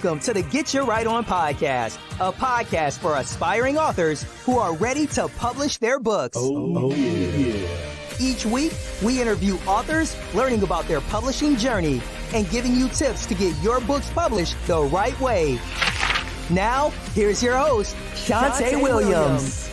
Welcome to the Get Your Right On podcast, a podcast for aspiring authors who are ready to publish their books. Oh yeah. Each week, we interview authors, learning about their publishing journey, and giving you tips to get your books published the right way. Now, here's your host, Shante Williams.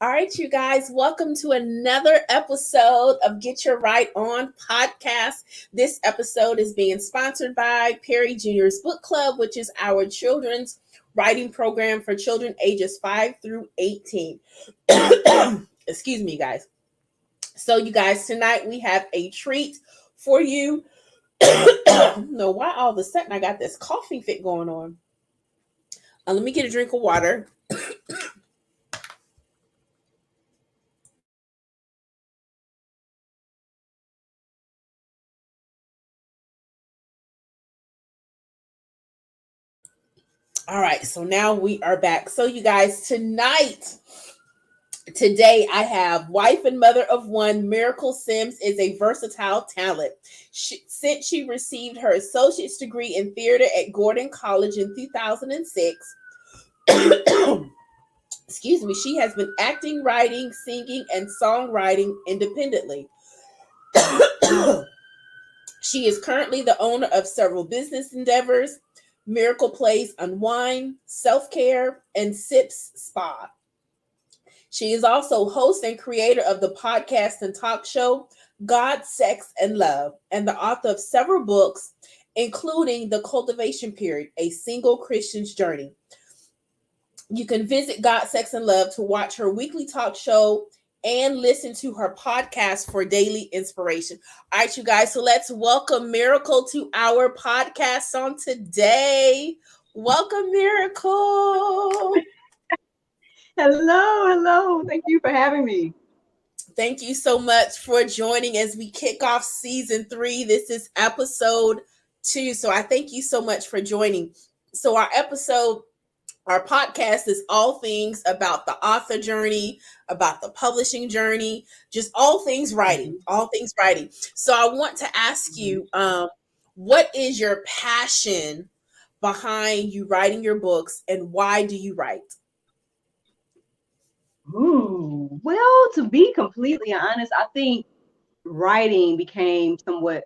All right, you guys, welcome to another episode of Get Your Right On podcast. This episode is being sponsored by Perry Jr.'s Book Club, which is our children's writing program for children ages 5 through 18. Excuse me, guys. So, you guys, tonight we have a treat for you. No, why all of a sudden I got this coughing fit going on? Let me get a drink of water. All right, so now we are back. So you guys, today I have wife and mother of one. Miracle Sims is a versatile talent. Since she received her associate's degree in theater at Gordon College in 2006, excuse me, she has been acting, writing, singing, and songwriting independently. She is currently the owner of several business endeavors: Miracle Place Unwind, Self-Care, and Sips Spa. She is also host and creator of the podcast and talk show God, Sex, and Love, and the author of several books, including The Cultivation Period, A Single Christian's Journey. You can visit God, Sex, and Love to watch her weekly talk show and listen to her podcast for daily inspiration. All right, you guys, so let's welcome Miracle to our podcast on today. Welcome, Miracle. Hello. Thank you for having me. Thank you so much for joining as we kick off season 3. This is episode 2. So I thank you so much for joining. So our podcast is all things about the author journey, about the publishing journey, just all things writing. So I want to ask you, what is your passion behind you writing your books, and why do you write? Well, to be completely honest, I think writing became somewhat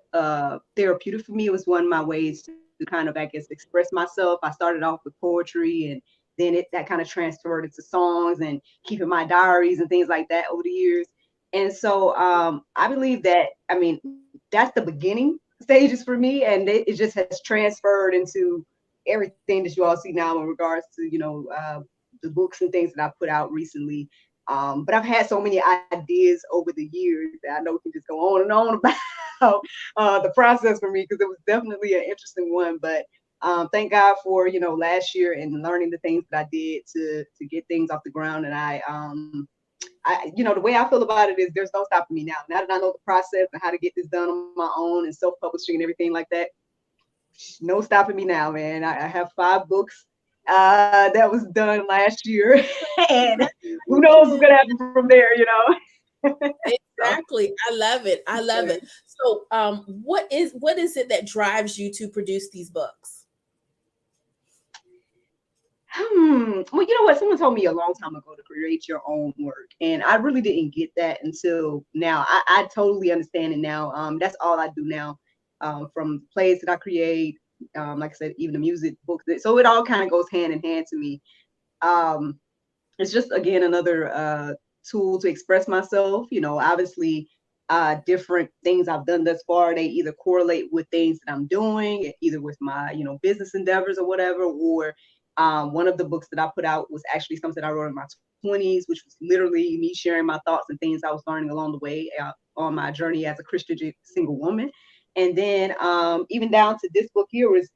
therapeutic for me. It was one of my ways to kind of, I guess, express myself. I started off with poetry, and then that kind of transferred into songs and keeping my diaries and things like that over the years. And so I believe that, that's the beginning stages for me, and it just has transferred into everything that you all see now in regards to, the books and things that I put out recently. But I've had so many ideas over the years that I know we can just go on and on about the process for me, because it was definitely an interesting one. But thank God for, last year and learning the things that I did to get things off the ground. And I the way I feel about it is there's no stopping me now. Now that I know the process and how to get this done on my own and self-publishing and everything like that, no stopping me now, man. I have 5 books that was done last year, and who knows what's gonna happen from there, Exactly. I love it. So what is it that drives you to produce these books? Well, you know what? Someone told me a long time ago to create your own work, and I really didn't get that until now. I totally understand it now. That's all I do now, from plays that I create, like I said, even the music books. So it all kind of goes hand in hand to me. It's just, again, another tool to express myself. Obviously, different things I've done thus far, they either correlate with things that I'm doing, either with my, business endeavors or whatever, or one of the books that I put out was actually something I wrote in my 20s, which was literally me sharing my thoughts and things I was learning along the way on my journey as a Christian single woman. And then even down to this book here was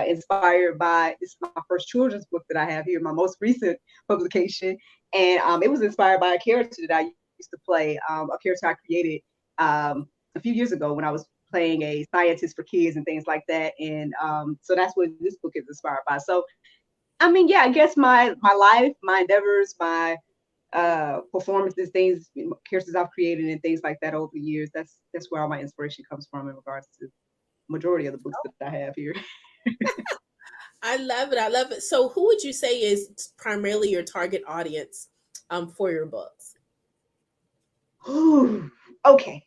inspired by, this is my first children's book that I have here, my most recent publication. And it was inspired by a character that I used to play, a character I created a few years ago when I was playing a scientist for kids and things like that. And so that's what this book is inspired by. So, I guess my life, my endeavors, my performances, things, characters I've created and things like that over the years. That's where all my inspiration comes from in regards to majority of the books that I have here. I love it. I love it. So, who would you say is primarily your target audience for your books? Ooh, okay.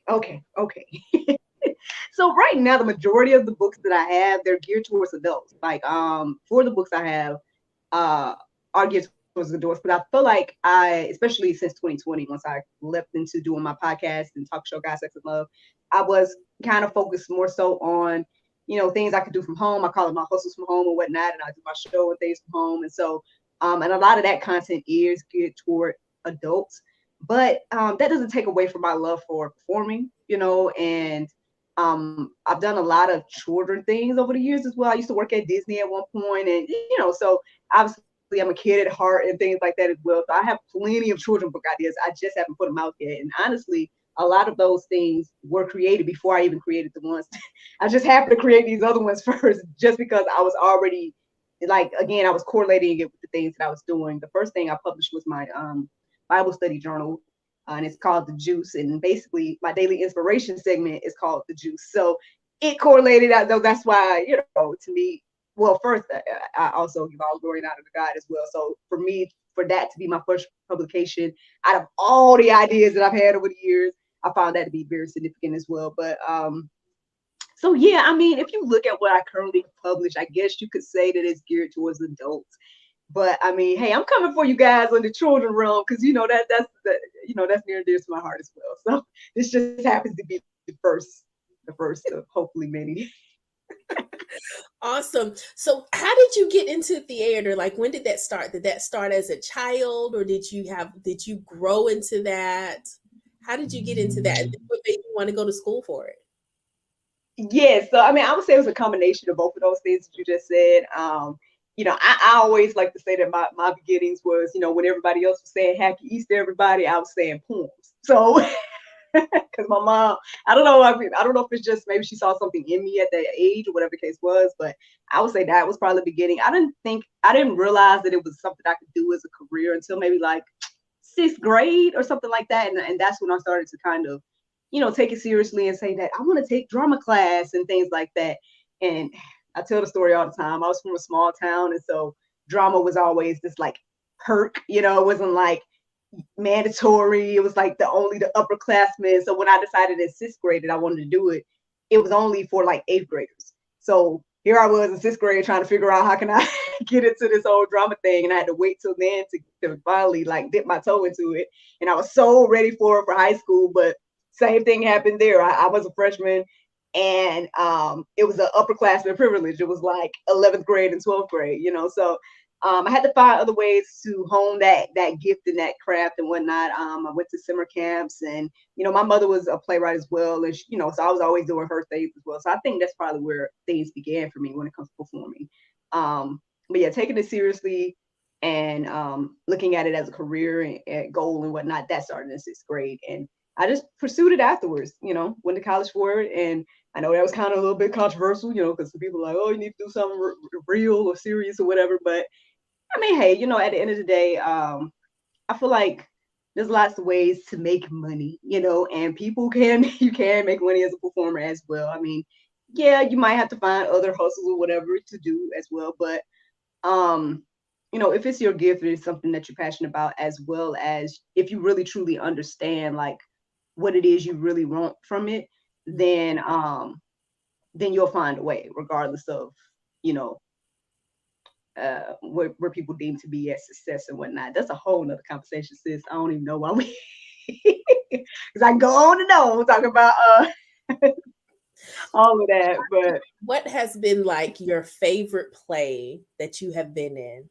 So right now, the majority of the books that I have, they're geared towards adults. Like, for the books I have, uh, are geared towards adults. But I feel like especially since 2020, once I leapt into doing my podcast and talk show, Guys, Sex, and Love, I was kind of focused more so on, things I could do from home. I call it my hustles from home and whatnot, and I do my show and things from home. And so, and a lot of that content is geared toward adults. But that doesn't take away from my love for performing, and I've done a lot of children things over the years as well. I used to work at Disney at one point, and so obviously I'm a kid at heart and things like that as well. So I have plenty of children book ideas. I just haven't put them out yet. And honestly, a lot of those things were created before I even created the ones. I just happened to create these other ones first, just because I was already, like, again, I was correlating it with the things that I was doing. The first thing I published was my Bible study journal, and it's called The Juice. And basically, my daily inspiration segment is called The Juice. So it correlated. Though that's why, to me, well, first, I also give all glory and honor to God as well. So for me, for that to be my first publication, out of all the ideas that I've had over the years, I found that to be very significant as well. But so yeah, I mean, if you look at what I currently publish, I guess you could say that it's geared towards adults. But I mean, hey, I'm coming for you guys in the children realm, because that's near and dear to my heart as well. So this just happens to be the first of hopefully many. Awesome. So, how did you get into theater? Like, when did that start? Did that start as a child, or did you grow into that? How did you get into that? And what made you want to go to school for it? Yes. So I mean, I would say it was a combination of both of those things that you just said. I always like to say that my beginnings was, when everybody else was saying Happy Easter, everybody, I was saying poems. So, because my mom, I don't know, I don't know if it's just maybe she saw something in me at that age or whatever the case was, but I would say that was probably the beginning. I didn't realize that it was something I could do as a career until maybe like 6th grade or something like that. And that's when I started to kind of, take it seriously and say that I want to take drama class and things like that. And I tell the story all the time. I was from a small town, and so drama was always this like perk, it wasn't like mandatory. It was like the upperclassmen. So when I decided in 6th grade that I wanted to do it, it was only for like 8th graders. So here I was in 6th grade trying to figure out how can I get into this whole drama thing, and I had to wait till then to finally like dip my toe into it. And I was so ready for it for high school, but same thing happened there. I was a freshman, and it was an upperclassman privilege. It was like 11th grade and 12th grade, so I had to find other ways to hone that gift and that craft and whatnot. I went to summer camps, and my mother was a playwright as well, and so I was always doing her things as well. So I think that's probably where things began for me when it comes to performing. But yeah, taking it seriously and looking at it as a career and goal and whatnot, that started in 6th grade, and I just pursued it afterwards. Went to college for it, and I know that was kind of a little bit controversial, because some people are like, oh, you need to do something real or serious or whatever. But I mean, hey, at the end of the day, I feel like there's lots of ways to make money, and you can make money as a performer as well. I mean, yeah, you might have to find other hustles or whatever to do as well. But, if it's your gift, it's something that you're passionate about, as well as if you really truly understand like what it is you really want from it, then you'll find a way, regardless of, where people deem to be as success and whatnot. That's a whole nother conversation, sis. I don't even know why we because I can go on and on talking about all of that. But What has been like your favorite play that you have been in?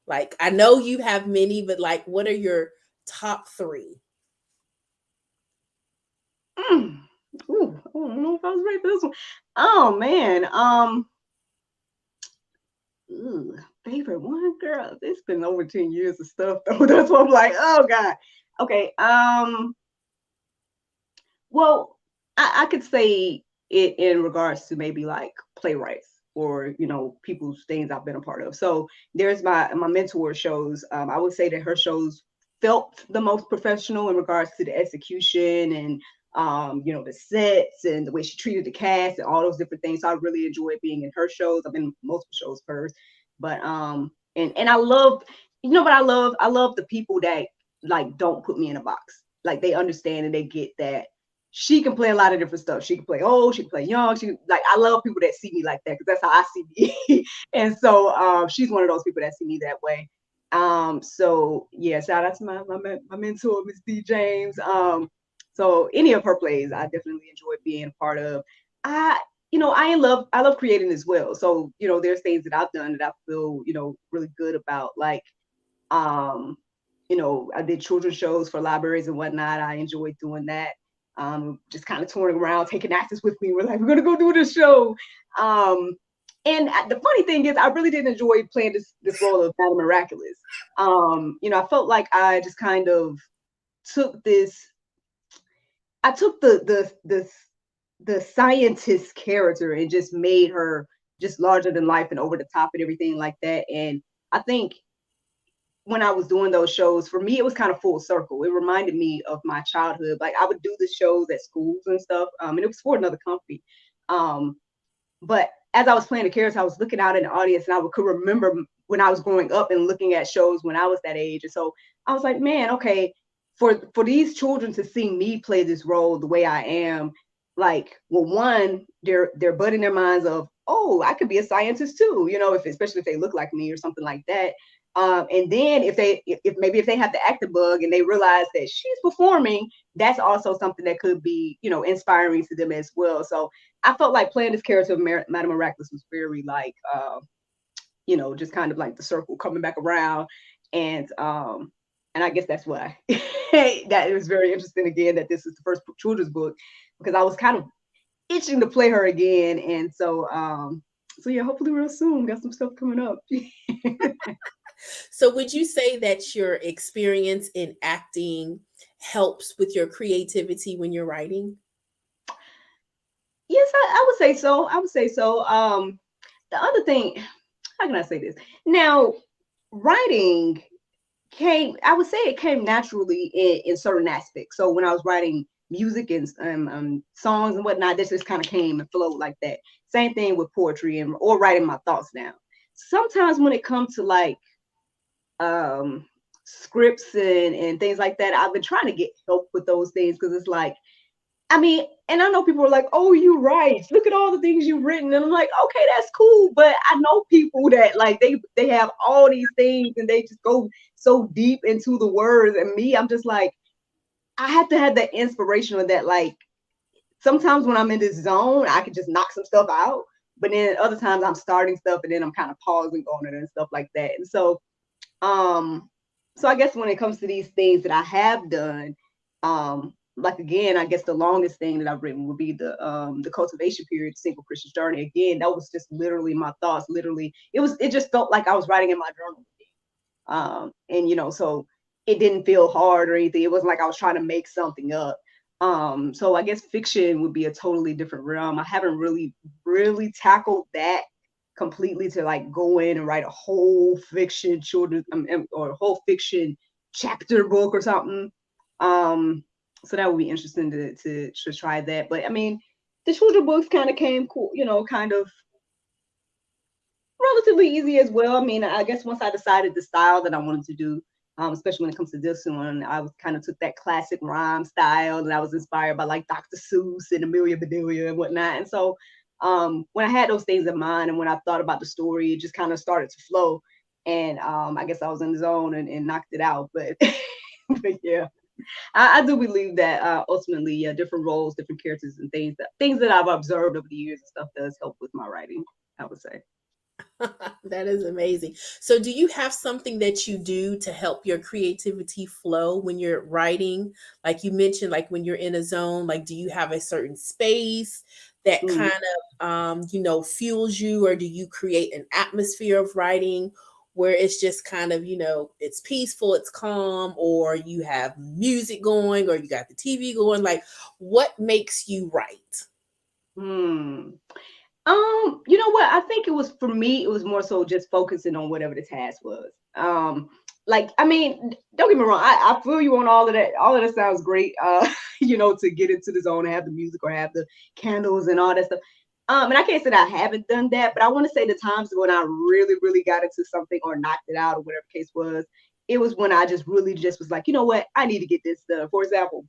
Like, I know you have many, but like, what are your top 3? Ooh, I don't know if I was ready for this one. Oh man. Favorite one, girl. It's been over 10 years of stuff though. That's what I'm like, oh God. Okay. Well, I could say it in regards to maybe like playwrights or people's things I've been a part of. So there's my mentor shows. I would say that her shows felt the most professional in regards to the execution and the sets and the way she treated the cast and all those different things. So I really enjoyed being in her shows. I've been in multiple shows first, but and I love, what I love? I love the people that like don't put me in a box. Like they understand and they get that she can play a lot of different stuff. She can play old, she can play young. I love people that see me like that because that's how I see me. And so she's one of those people that see me that way. So yeah, shout out to my mentor, Miss D James. So any of her plays, I definitely enjoy being a part of. I love creating as well. So, there's things that I've done that I feel, really good about. Like, I did children's shows for libraries and whatnot. I enjoyed doing that. Just kind of touring around, taking actors with me. We're like, we're gonna go do this show. And the funny thing is, I really did enjoy playing this role of Madame Miraculous. I felt like I just kind of took this. I took the scientist character and just made her just larger than life and over the top and everything like that. And I think when I was doing those shows, for me, it was kind of full circle. It reminded me of my childhood. Like I would do the shows at schools and stuff, and it was for another company. But as I was playing the characters, I was looking out in the audience, and could remember when I was growing up and looking at shows when I was that age. And so I was like, man, okay, for these children to see me play this role the way I am, like, well, one, they're budding their minds of, oh, I could be a scientist too, especially if they look like me or something like that. And then if they have the acting bug and they realize that she's performing, that's also something that could be, inspiring to them as well. So I felt like playing this character of Madame Miraculous was very like, just kind of like the circle coming back around. And I guess that's why that it was very interesting again that this is the first children's book, because I was kind of itching to play her again. And so yeah, hopefully real soon. Got some stuff coming up. So would you say that your experience in acting helps with your creativity when you're writing? Yes, I would say so. The other thing, how can I say this? Now, writing I would say it came naturally in certain aspects. So when I was writing music and songs and whatnot, this just kind of came and flowed like that. Same thing with poetry or writing my thoughts down. Sometimes when it comes to like scripts and things like that, I've been trying to get help with those things, because it's like, and I know people are like, oh, you write, look at all the things you've written. And I'm like, okay, that's cool. But I know people that like, they have all these things and they just go so deep into the words. And me, I'm just like, I have to have that inspiration of that. Like sometimes when I'm in this zone, I can just knock some stuff out. But then other times I'm starting stuff and then I'm kind of pausing on it and stuff like that. And so, so I guess when it comes to these things that I have done, like again, I guess the longest thing that I've written would be the cultivation period, Single Christian's Journey. Again, that was just literally my thoughts. Literally, it just felt like I was writing in my journal. And so it didn't feel hard or anything. It wasn't like I was trying to make something up. So I guess fiction would be a totally different realm. I haven't really tackled that completely to like go in and write a whole fiction children or a whole fiction chapter book or something. So that would be interesting to try that. But the children books kind of came cool, kind of relatively easy as well. I guess once I decided the style that I wanted to do, especially when it comes to this one, I was kind of took that classic rhyme style, and I was inspired by like Dr. Seuss and Amelia Bedelia and whatnot. And so when I had those things in mind and when I thought about the story, it just kind of started to flow. And I guess I was in the zone and knocked it out. But, but yeah. I do believe that ultimately, different roles, different characters, and things that I've observed over the years and stuff does help with my writing, I would say. That is amazing. So do you have something that you do to help your creativity flow when you're writing? Like you mentioned, like when you're in a zone, like do you have a certain space that kind of, fuels you, or do you create an atmosphere of writing where it's just kind of, it's peaceful, it's calm, or you have music going, or you got the TV going? Like, what makes you write? You know what? I think it was, for me, it was more so just focusing on whatever the task was. like, I mean, don't get me wrong. I feel you on all of that. All of that sounds great. To get into the zone and have the music or have the candles and all that stuff. And I can't say that I haven't done that, but I want to say the times when I really, really got into something or knocked it out or whatever the case was, it was when I just really just was like, you know what, I need to get this done. For example,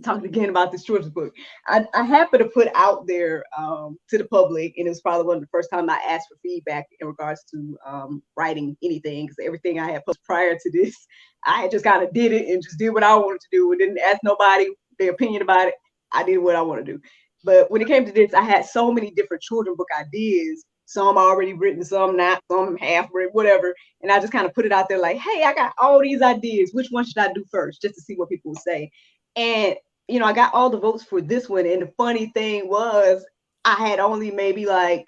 talking again about this children's book. I happened to put out there to the public, and it was probably one of the first time I asked for feedback in regards to writing anything, because everything I had posted prior to this, I had just kind of did it and just did what I wanted to do and didn't ask nobody their opinion about it. I did what I want to do. But when it came to this, I had so many different children book ideas. Some already written, some not, some half written, whatever. And I just kind of put it out there like, hey, I got all these ideas. Which one should I do first? Just to see what people would say. And, I got all the votes for this one. And the funny thing was, I had only maybe like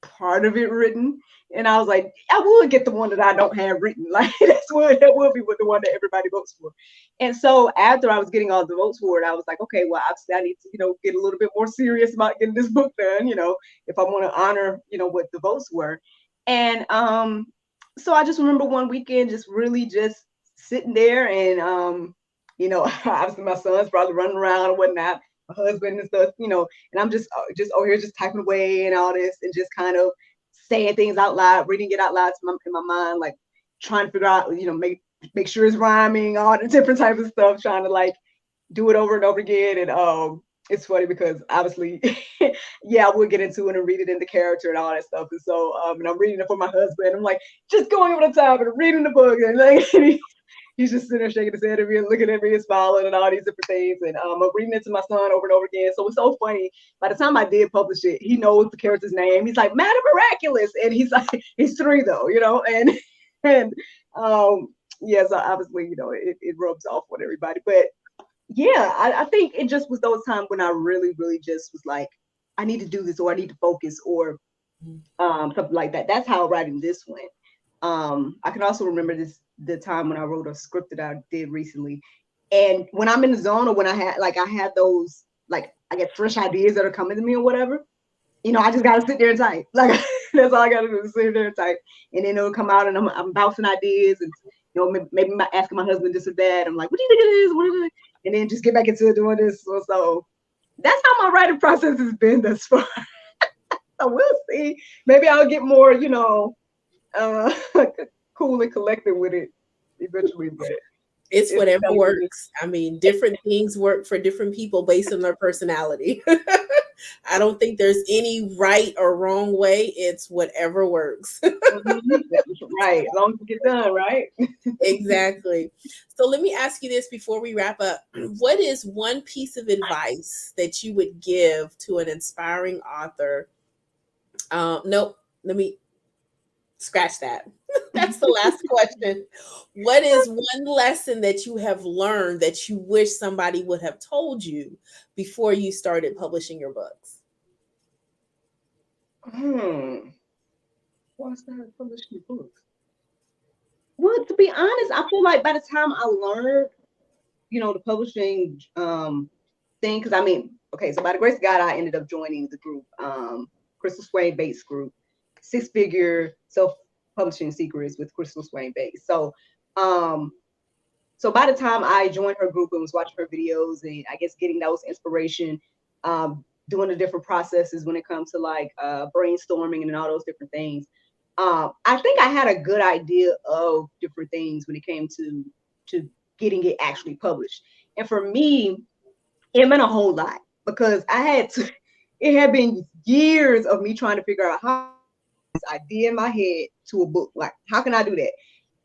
part of it written. And I was like, I would get the one that I don't have written. Like, that would be the one that everybody votes for. And so after I was getting all the votes for it, I was like, okay, well, obviously I need to, get a little bit more serious about getting this book done, if I want to honor, what the votes were. And so I just remember one weekend just really just sitting there and, obviously my son's probably running around and whatnot, my husband and stuff, and I'm just over here just typing away and all this and just kind of saying things out loud, reading it out loud in my mind, like trying to figure out, make sure it's rhyming, all the different types of stuff, trying to like do it over and over again. And it's funny because obviously, yeah, we'll get into it and read it in the character and all that stuff. And so, and I'm reading it for my husband. I'm like, just going over the top and reading the book, and like he's just sitting there shaking his head at me and looking at me and smiling and all these different things. And I'm reading it to my son over and over again. So it's so funny. By the time I did publish it, he knows the character's name. He's like, Madam Miraculous. And he's like, he's 3 though, and yeah, so obviously, it rubs off on everybody. But yeah, I think it just was those times when I really, really just was like, I need to do this, or I need to focus, or something like that. That's how writing this went. I can also remember the time when I wrote a script that I did recently. And when I'm in the zone, or when I had those, like, I get fresh ideas that are coming to me or whatever, I just gotta sit there and type. Like, that's all I gotta do is sit there and type. And then it'll come out and I'm bouncing ideas and, maybe asking my husband this or that. I'm like, what do you think it is? What is it? And then just get back into doing this. So that's how my writing process has been thus far. So we'll see. Maybe I'll get more, cool and collected with it eventually, but it's whatever works. I mean, different things work for different people based on their personality. I don't think there's any right or wrong way. It's whatever works. Right. As long as it gets done, right? Exactly. So let me ask you this before we wrap up. What is one piece of advice that you would give to an inspiring author? Nope. Let me scratch that. That's the last question. What is one lesson that you have learned that you wish somebody would have told you before you started publishing your books? Why started publishing books? Well, to be honest, I feel like by the time I learned, the publishing thing, because I mean, okay, so by the grace of God, I ended up joining the group, Crystal Swain Bates group, 6-figure self-publishing secrets with Crystal Swain Bates. So, so by the time I joined her group and was watching her videos and I guess getting those inspiration, doing the different processes when it comes to like brainstorming and all those different things, I think I had a good idea of different things when it came to getting it actually published. And for me, it meant a whole lot because it had been years of me trying to figure out how this idea in my head to a book. Like, how can I do that?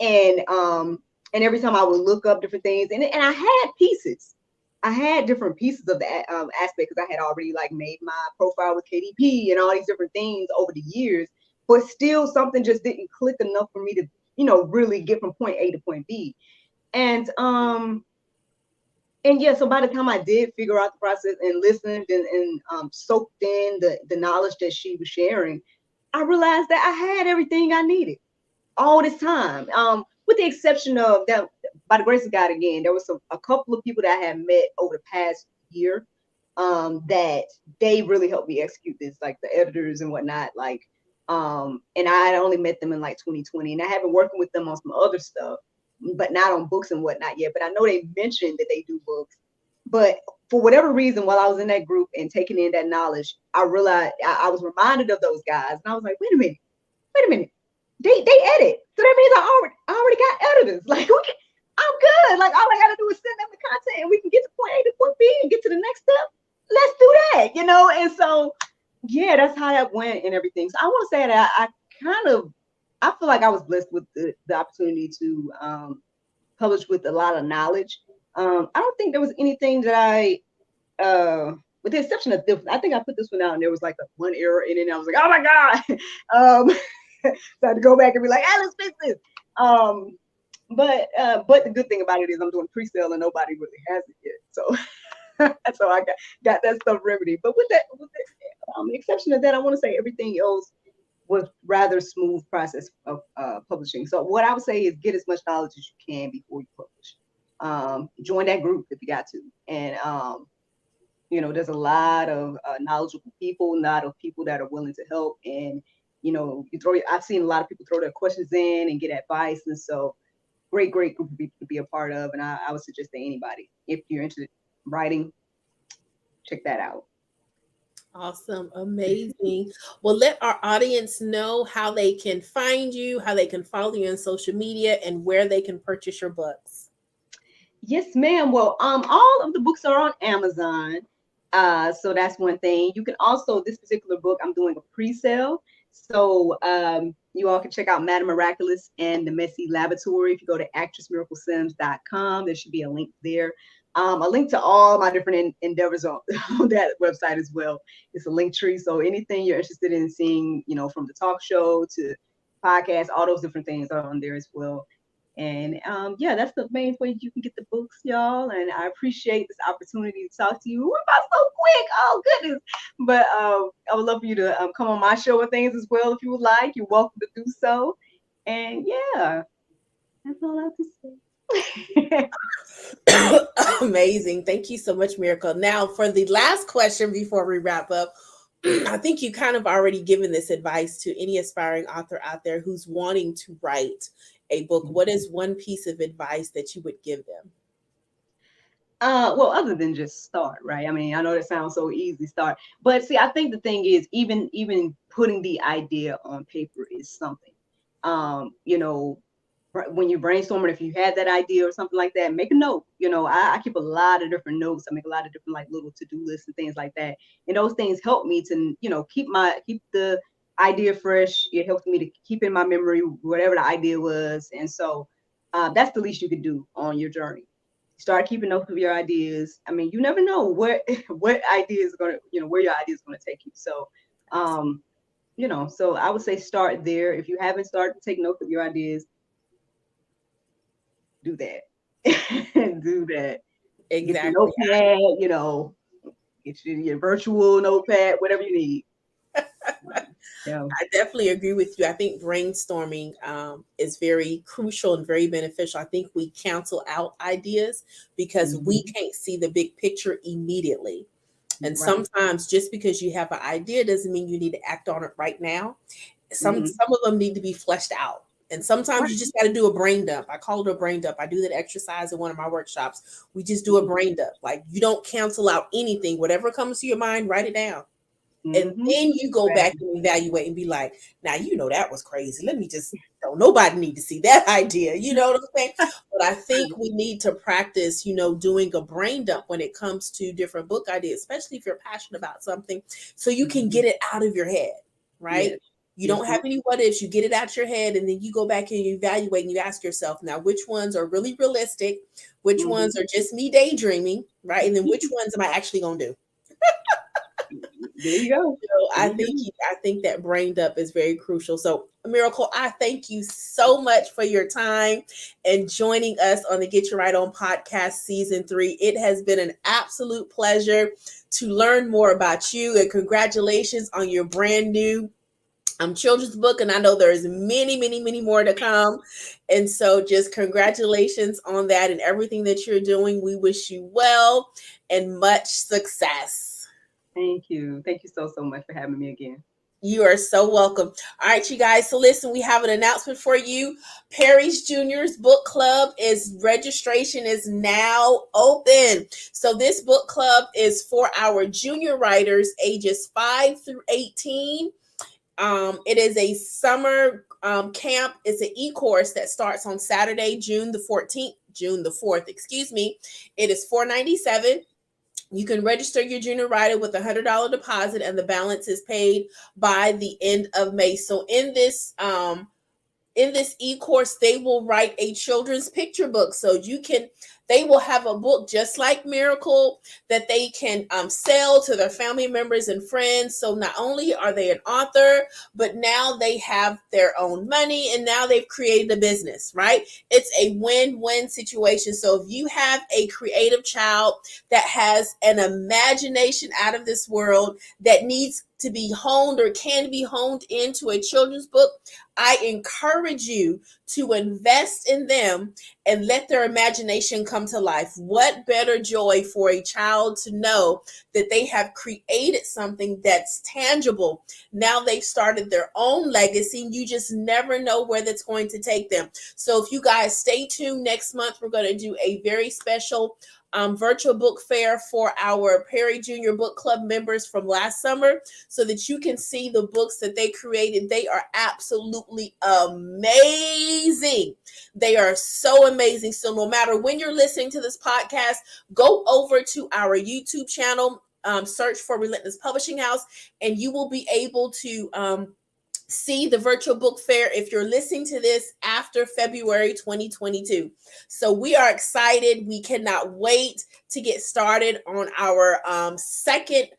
And every time I would look up different things, and I had pieces. I had different pieces of that aspect because I had already like made my profile with KDP and all these different things over the years, but still something just didn't click enough for me to, really get from point A to point B. And yeah, so by the time I did figure out the process and listened and soaked in the knowledge that she was sharing, I realized that I had everything I needed all this time. With the exception of that, by the grace of God, again, there was a couple of people that I had met over the past year that they really helped me execute this, like the editors and whatnot. Like, and I had only met them in like 2020, and I have been working with them on some other stuff. but not on books and whatnot yet. But I know they mentioned that they do books. But for whatever reason, while I was in that group and taking in that knowledge, I realized I was reminded of those guys, and I was like, wait a minute, they edit, so that means I already got editors. Like I'm good. Like all I gotta do is send them the content, and we can get to point A to point B and get to the next step. Let's do that, you know. And so yeah, that's how that went and everything. So I want to say that I feel like I was blessed with the opportunity to publish with a lot of knowledge. I don't think there was anything that with the exception of this, I think I put this one out and there was like one error in it. And I was like, oh my God. So I had to go back and be like, let's fix this. But the good thing about it is I'm doing pre-sale and nobody really has it yet. So so I got that stuff remedied. But with the exception of that, I want to say everything else was rather smooth process of publishing. So what I would say is get as much knowledge as you can before you publish. Join that group if you got to. And you know, there's a lot of knowledgeable people, a lot of people that are willing to help. And you know, I've seen a lot of people throw their questions in and get advice. And so great group of people to be a part of. And I would suggest to anybody, if you're interested in writing, check that out. Awesome. Amazing. Well, let our audience know how they can find you, how they can follow you on social media, and where they can purchase your books. Yes, ma'am. Well, all of the books are on Amazon. So that's one thing. You can also, this particular book, I'm doing a pre-sale. So you all can check out Madam Miraculous and the Messy Laboratory. If you go to actressmiraclesims.com, there should be a link there. A link to all my different endeavors on that website as well. It's a link tree. So anything you're interested in seeing, you know, from the talk show to podcast, all those different things are on there as well. And yeah, that's the main way you can get the books, y'all. And I appreciate this opportunity to talk to you. We're about so quick. Oh, goodness. But I would love for you to come on my show and things as well if you would like. You're welcome to do so. And yeah, that's all I have to say. Amazing. Thank you so much, Miracle. Now, for the last question before we wrap up, I think you kind of already given this advice to any aspiring author out there who's wanting to write a book. What is one piece of advice that you would give them? Well, other than just start, right? I mean, I know that sounds so easy, start. But see, I think the thing is, even putting the idea on paper is something. You know, when you're brainstorming, if you had that idea or something like that, make a note. You know, I keep a lot of different notes. I make a lot of different like little to-do lists and things like that. And those things help me to, you know, keep the idea fresh. It helps me to keep in my memory whatever the idea was. And so that's the least you could do on your journey. Start keeping notes of your ideas. I mean, you never know what idea is going to, you know, where your idea is going to take you. So, you know, so I would say start there. If you haven't started to take notes of your ideas, do that. Do that. Exactly. Get your notepad, you know, get your virtual notepad, whatever you need. Yeah. I definitely agree with you. I think brainstorming is very crucial and very beneficial. I think we cancel out ideas because we can't see the big picture immediately. And sometimes just because you have an idea doesn't mean you need to act on it right now. Some of them need to be fleshed out. And sometimes you just got to do a brain dump. I call it a brain dump. I do that exercise in one of my workshops. We just do a brain dump. Like you don't cancel out anything. Whatever comes to your mind, write it down. And then you go back and evaluate and be like, now, you know, that was crazy. Let me just, nobody need to see that idea. You know what I'm saying? But I think we need to practice, you know, doing a brain dump when it comes to different book ideas, especially if you're passionate about something, so you can get it out of your head, right? Yes. You don't have any what ifs, you get it out your head, and then you go back and you evaluate and you ask yourself, now, which ones are really realistic? Which ones are just me daydreaming, right? And then which ones am I actually going to do? There you go. So I think that brain dump is very crucial. So Miracle, I thank you so much for your time and joining us on the Get Your Right On podcast season 3. It has been an absolute pleasure to learn more about you, and congratulations on your brand new children's book. And I know there's many, many, many more to come. And so just congratulations on that and everything that you're doing. We wish you well and much success. Thank you. Thank you so much for having me again. You are so welcome. All right, you guys. So listen, we have an announcement for you. Perry's Juniors Book Club registration is now open. So this book club is for our junior writers ages 5 through 18. It is a summer camp. It's an e-course that starts on Saturday, June the 4th, excuse me. It is $497. You can register your junior writer with a $100 deposit, and the balance is paid by the end of May. So in this e-course, they will write a children's picture book. So they will have a book just like Miracle that they can sell to their family members and friends. So not only are they an author, but now they have their own money, and now they've created a business, right? It's a win-win situation. So if you have a creative child that has an imagination out of this world that needs to be honed or can be honed into a children's book, I encourage you to invest in them and let their imagination come to life. What better joy for a child to know that they have created something that's tangible. Now they've started their own legacy. You just never know where that's going to take them. So if you guys stay tuned, next month we're going to do a very special virtual book fair for our Perry Junior Book Club members from last summer, so that you can see the books that they created. They are absolutely amazing. They are so amazing. So no matter when you're listening to this podcast, go over to our YouTube channel, search for Relentless Publishing House, and you will be able to see the virtual book fair if you're listening to this after February 2022. So we are excited. We cannot wait to get started on our second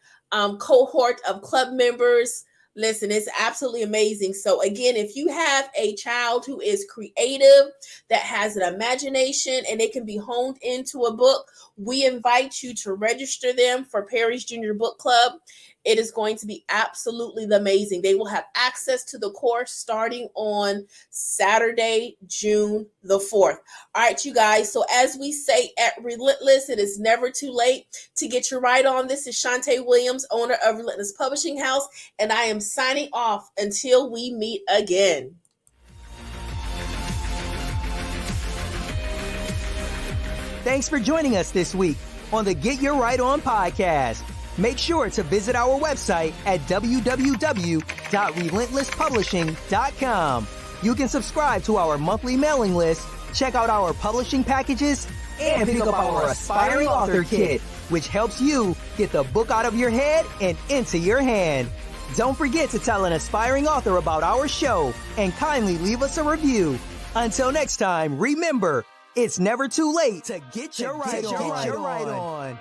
cohort of club members. Listen, it's absolutely amazing. So again, if you have a child who is creative, that has an imagination, and it can be honed into a book, we invite you to register them for Perry's Junior Book Club. It is going to be absolutely amazing. They will have access to the course starting on Saturday, June the 4th. All right, you guys. So as we say at Relentless, it is never too late to get your right on. This is Shantae Williams, owner of Relentless Publishing House, and I am signing off until we meet again. Thanks for joining us this week on the Get Your Right On podcast. Make sure to visit our website at www.relentlesspublishing.com. You can subscribe to our monthly mailing list, check out our publishing packages, and pick up our Aspiring Author Kit, which helps you get the book out of your head and into your hand. Don't forget to tell an aspiring author about our show and kindly leave us a review. Until next time, remember, it's never too late to get your right on.